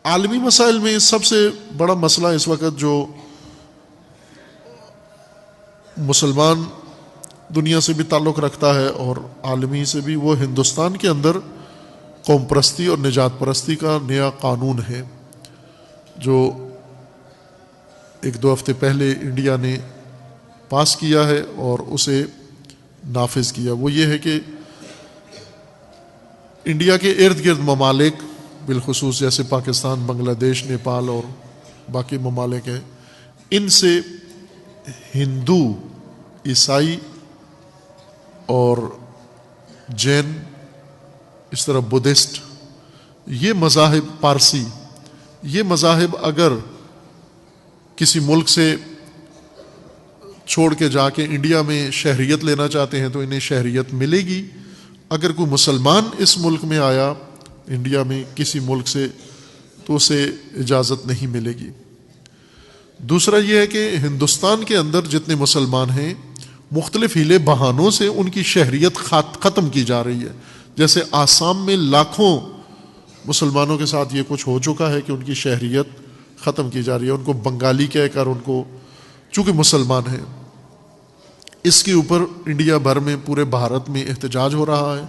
عالمی مسائل میں سب سے بڑا مسئلہ اس وقت جو مسلمان دنیا سے بھی تعلق رکھتا ہے اور عالمی سے بھی، وہ ہندوستان کے اندر قوم پرستی اور نجات پرستی کا نیا قانون ہے جو ایک دو ہفتے پہلے انڈیا نے پاس کیا ہے اور اسے نافذ کیا۔ وہ یہ ہے کہ انڈیا کے ارد گرد ممالک بالخصوص جیسے پاکستان، بنگلہ دیش، نیپال اور باقی ممالک ہیں، ان سے ہندو، عیسائی اور جین، اس طرح بدھسٹ، یہ مذاہب، پارسی، یہ مذاہب اگر کسی ملک سے چھوڑ کے جا کے انڈیا میں شہریت لینا چاہتے ہیں تو انہیں شہریت ملے گی۔ اگر کوئی مسلمان اس ملک میں آیا، انڈیا میں کسی ملک سے، تو اسے اجازت نہیں ملے گی۔ دوسرا یہ ہے کہ ہندوستان کے اندر جتنے مسلمان ہیں، مختلف ہیلے بہانوں سے ان کی شہریت ختم کی جا رہی ہے۔ جیسے آسام میں لاکھوں مسلمانوں کے ساتھ یہ کچھ ہو چکا ہے کہ ان کی شہریت ختم کی جا رہی ہے، ان کو بنگالی کہہ کر، ان کو چونکہ مسلمان ہیں۔ اس کے اوپر انڈیا بھر میں، پورے بھارت میں احتجاج ہو رہا ہے،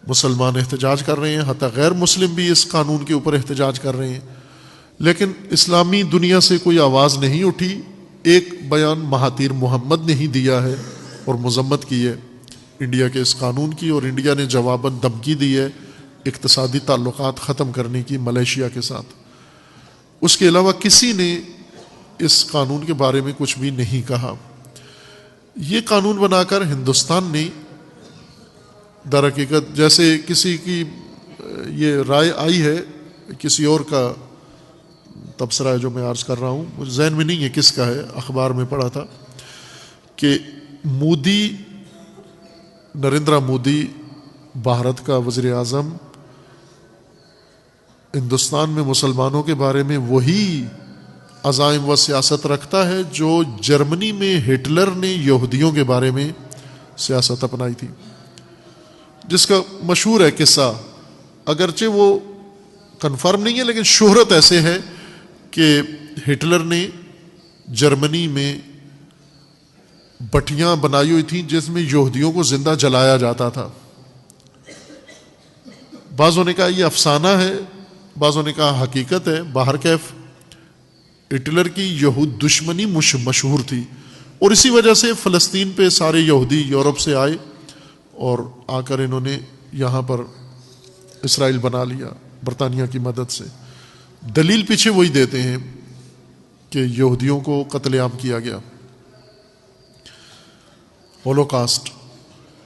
مسلمان احتجاج کر رہے ہیں، حتیٰ غیر مسلم بھی اس قانون کے اوپر احتجاج کر رہے ہیں، لیکن اسلامی دنیا سے کوئی آواز نہیں اٹھی۔ ایک بیان مہاتیر محمد نے ہی دیا ہے اور مذمت کی ہے انڈیا کے اس قانون کی، اور انڈیا نے جواباً دھمکی دی ہے اقتصادی تعلقات ختم کرنے کی ملیشیا کے ساتھ۔ اس کے علاوہ کسی نے اس قانون کے بارے میں کچھ بھی نہیں کہا۔ یہ قانون بنا کر ہندوستان نے در حقیقت، جیسے کسی کی یہ رائے آئی ہے، کسی اور کا تبصرہ ہے جو میں عرض کر رہا ہوں، مجھے ذہن میں نہیں ہے کس کا ہے، اخبار میں پڑھا تھا کہ مودی، نریندر مودی بھارت کا وزیر اعظم، ہندوستان میں مسلمانوں کے بارے میں وہی عزائم و سیاست رکھتا ہے جو جرمنی میں ہٹلر نے یہودیوں کے بارے میں سیاست اپنائی تھی، جس کا مشہور ہے قصہ، اگرچہ وہ کنفرم نہیں ہے لیکن شہرت ایسے ہے کہ ہٹلر نے جرمنی میں بٹیاں بنائی ہوئی تھیں جس میں یہودیوں کو زندہ جلایا جاتا تھا۔ بعضوں نے کہا یہ افسانہ ہے، بعضوں نے کہا حقیقت ہے۔ بہرکیف ہٹلر کی یہود دشمنی مشہور تھی، اور اسی وجہ سے فلسطین پہ سارے یہودی یورپ سے آئے اور آ کر انہوں نے یہاں پر اسرائیل بنا لیا برطانیہ کی مدد سے۔ دلیل پیچھے وہی دیتے ہیں کہ یہودیوں کو قتل عام کیا گیا، ہولوکاسٹ۔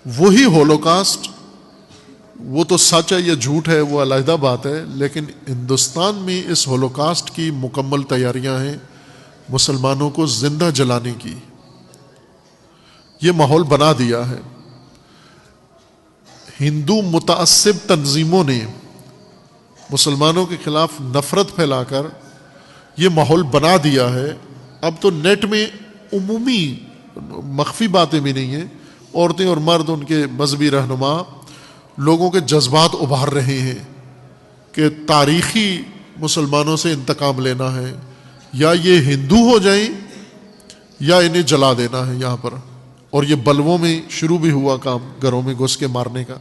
وہی ہولوکاسٹ، وہ تو سچ ہے یا جھوٹ ہے وہ علیحدہ بات ہے، لیکن ہندوستان میں اس ہولوکاسٹ کی مکمل تیاریاں ہیں مسلمانوں کو زندہ جلانے کی۔ یہ ماحول بنا دیا ہے ہندو متعصب تنظیموں نے، مسلمانوں کے خلاف نفرت پھیلا کر یہ ماحول بنا دیا ہے۔ اب تو نیٹ میں عمومی مخفی باتیں بھی نہیں ہیں، عورتیں اور مرد، ان کے مذہبی رہنما لوگوں کے جذبات ابھار رہے ہیں کہ تاریخی مسلمانوں سے انتقام لینا ہے، یا یہ ہندو ہو جائیں یا انہیں جلا دینا ہے یہاں پر۔ اور یہ بلووں میں شروع بھی ہوا کام، گھروں میں گھس کے مارنے کا،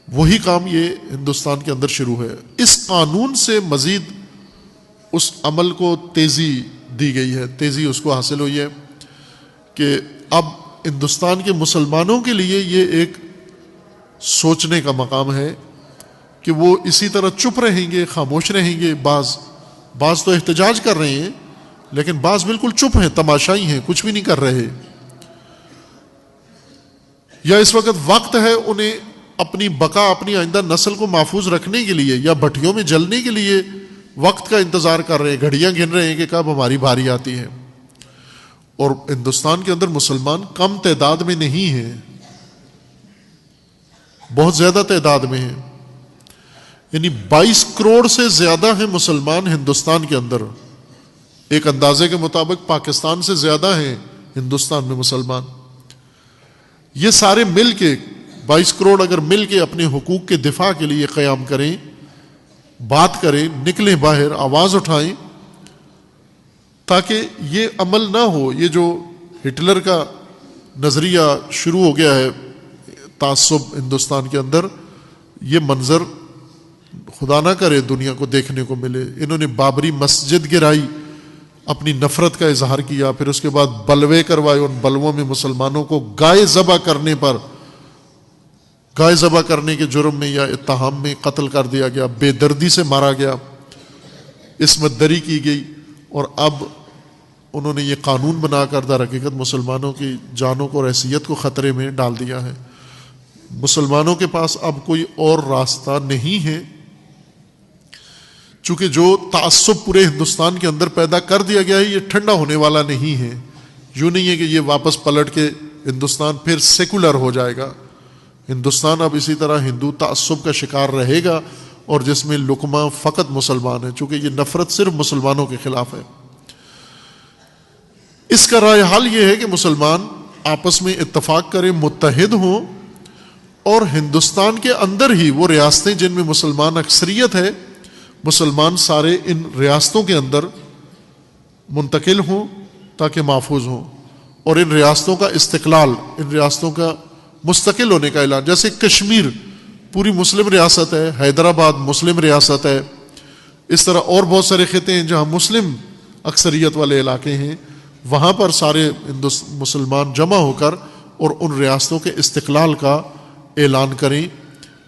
وہی کام یہ ہندوستان کے اندر شروع ہے۔ اس قانون سے مزید اس عمل کو تیزی دی گئی ہے، تیزی اس کو حاصل ہوئی ہے کہ اب ہندوستان کے مسلمانوں کے لیے یہ ایک سوچنے کا مقام ہے کہ وہ اسی طرح چپ رہیں گے، خاموش رہیں گے۔ بعض تو احتجاج کر رہے ہیں، لیکن بعض بالکل چپ ہیں، تماشائی ہیں، کچھ بھی نہیں کر رہے۔ یا اس وقت وقت ہے انہیں اپنی بقا، اپنی آئندہ نسل کو محفوظ رکھنے کے لیے، یا بھٹیوں میں جلنے کے لیے وقت کا انتظار کر رہے ہیں، گھڑیاں گن رہے ہیں کہ کب ہماری باری آتی ہے۔ اور ہندوستان کے اندر مسلمان کم تعداد میں نہیں ہیں، بہت زیادہ تعداد میں ہیں، یعنی 22 کروڑ سے زیادہ ہیں مسلمان ہندوستان کے اندر۔ ایک اندازے کے مطابق پاکستان سے زیادہ ہیں ہندوستان میں مسلمان۔ یہ سارے مل کے 22 کروڑ اگر مل کے اپنے حقوق کے دفاع کے لیے قیام کریں بات کریں, نکلیں باہر, آواز اٹھائیں, تاکہ یہ عمل نہ ہو. یہ جو ہٹلر کا نظریہ شروع ہو گیا ہے تعصب ہندوستان کے اندر, یہ منظر خدا نہ کرے دنیا کو دیکھنے کو ملے. انہوں نے بابری مسجد گرائی, اپنی نفرت کا اظہار کیا, پھر اس کے بعد بلوے کروائے, ان بلووں میں مسلمانوں کو گائے ذبح کرنے کے جرم میں یا اتہام میں قتل کر دیا گیا, بے دردی سے مارا گیا, عصمت دری کی گئی. اور اب انہوں نے یہ قانون بنا کر در حقیقت مسلمانوں کی جانوں کو اور حیثیت کو خطرے میں ڈال دیا ہے. مسلمانوں کے پاس اب کوئی اور راستہ نہیں ہے, چونکہ جو تعصب پورے ہندوستان کے اندر پیدا کر دیا گیا ہے یہ ٹھنڈا ہونے والا نہیں ہے. یوں نہیں ہے کہ یہ واپس پلٹ کے ہندوستان پھر سیکولر ہو جائے گا. ہندوستان اب اسی طرح ہندو تعصب کا شکار رہے گا, اور جس میں لقمہ فقط مسلمان ہے, چونکہ یہ نفرت صرف مسلمانوں کے خلاف ہے. اس کا رائے حل یہ ہے کہ مسلمان آپس میں اتفاق کریں, متحد ہوں, اور ہندوستان کے اندر ہی وہ ریاستیں جن میں مسلمان اکثریت ہے, مسلمان سارے ان ریاستوں کے اندر منتقل ہوں تاکہ محفوظ ہوں, اور ان ریاستوں کا استقلال, ان ریاستوں کا مستقل ہونے کا اعلان. جیسے کشمیر پوری مسلم ریاست ہے, حیدرآباد مسلم ریاست ہے, اس طرح اور بہت سارے خطے ہیں جہاں مسلم اکثریت والے علاقے ہیں, وہاں پر سارے مسلمان جمع ہو کر اور ان ریاستوں کے استقلال کا اعلان کریں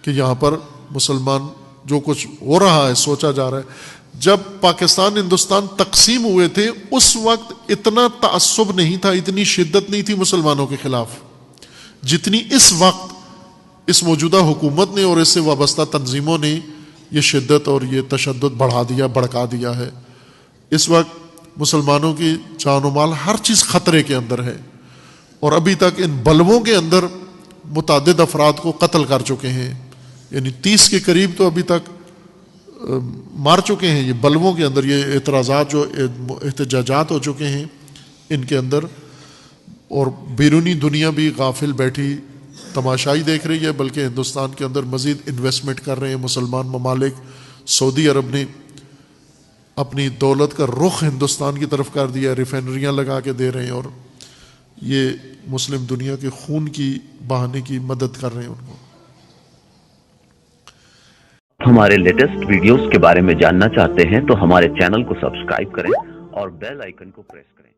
کہ یہاں پر مسلمان جو کچھ ہو رہا ہے, سوچا جا رہا ہے. جب پاکستان ہندوستان تقسیم ہوئے تھے اس وقت اتنا تعصب نہیں تھا, اتنی شدت نہیں تھی مسلمانوں کے خلاف جتنی اس وقت اس موجودہ حکومت نے اور اس سے وابستہ تنظیموں نے یہ شدت اور یہ تشدد بڑھا دیا, بھڑکا دیا ہے. اس وقت مسلمانوں کی جان و مال ہر چیز خطرے کے اندر ہے, اور ابھی تک ان بلووں کے اندر متعدد افراد کو قتل کر چکے ہیں, یعنی 30 کے قریب تو ابھی تک مار چکے ہیں یہ بلووں کے اندر. یہ اعتراضات جو احتجاجات ہو چکے ہیں ان کے اندر, اور بیرونی دنیا بھی غافل بیٹھی تماشائی دیکھ رہی ہے, بلکہ ہندوستان کے اندر مزید انویسٹمنٹ کر رہے ہیں مسلمان ممالک. سعودی عرب نے اپنی دولت کا رخ ہندوستان کی طرف کر دیا, ریفائنریاں لگا کے دے رہے ہیں, اور یہ مسلم دنیا کے خون کی بہانے کی مدد کر رہے ہیں ان کو. ہمارے لیٹسٹ ویڈیوز کے بارے میں جاننا چاہتے ہیں تو ہمارے چینل کو سبسکرائب کریں اور بیل آئیکن کو پریس کریں.